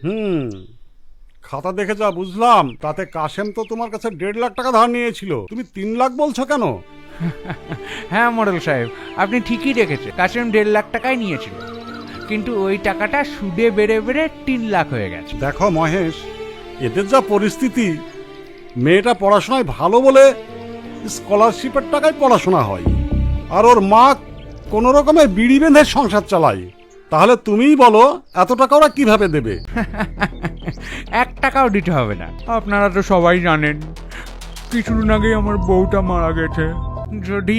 হুম, খাতা দেখে যা বুঝলাম তাতে কাশেম তো তোমার কাছে 1.5 লাখ টাকা ধার নিয়েছিল, তুমি 3 লাখ বলছো কেন? হ্যাঁ মোড়ল সাহেব, আপনি ঠিকই রেখেছে, কাশেম 1.5 লাখ টাকাই নিয়েছিল, কিন্তু ওই টাকাটা সুদে বেড়ে বেড়ে 3 লাখ হয়ে গেছে। দেখো মহেশ, এদের যা পরিস্থিতি, মেয়েটা পড়াশোনায় ভালো বলে স্কলারশিপের টাকায় পড়াশোনা হয়, আর ওর মা কোনো রকমে বিড়ি বেঁধে সংসার চালায়। তাহলে তুমিই বলো এত টাকা ওরা কিভাবে দেবে? 1 টাকাও দিতে হবে না, আপনারা তো সবাই জানেন কিছুদিন আগে আমার বউটা মারা গেছে। যদি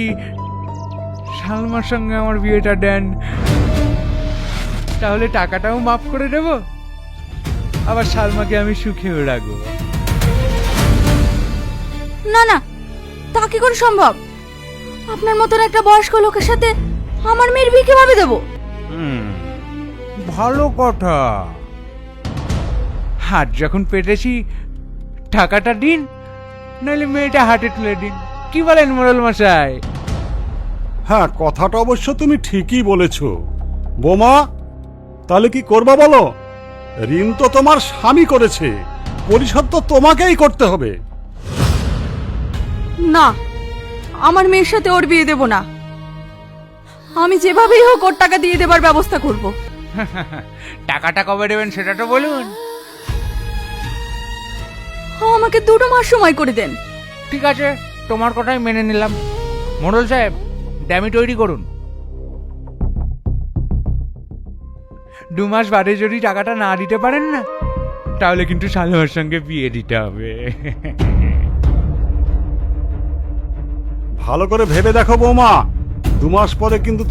সালমার সঙ্গে আমার বিয়েটা দেন তাহলে টাকাটাও মাফ করে দেব, আবার সালমাকে আমি সুখেও রাখবো। না না, তা কি করে সম্ভব? আপনার মতন একটা বয়স্ক লোকের সাথে আমার মেয়ের বিয়ে কিভাবে দেবো? ভালো কথা, হাত যখন পেটেছি টাকাটা দিন, নাহলে মেয়েটা হাটে তুলে দিন। কি বলেন মোড়ল মশাই? হ্যাঁ, কথাটা অবশ্য তুমি ঠিকই বলেছ। বোমা, তাহলে কি করবা বলো? ঋণ তো তোমার স্বামী করেছে, পরিশোধ তো তোমাকেই করতে হবে। না, আমার মেয়ের সাথে ওর বিয়ে দেব না। আমি যেভাবেই হোক ওর টাকা দিয়ে দেবার ব্যবস্থা করব। টাকাটা কবে দেবেন সেটা তো বলুন। আমাকে 2 মাস সময় করে দেন। ঠিক আছে, তোমার কথাই মেনে নিলাম। মোড়ল সাহেব, ড্যামি তৈরি করুন। 2 মাস বাদে যদি টাকাটা না দিতে পারেন না, তাহলে কিন্তু সালমার সঙ্গে বিয়ে দিতে হবে। ভালো করে ভেবে দেখো বৌমা, 2 মাস পরে কিন্তু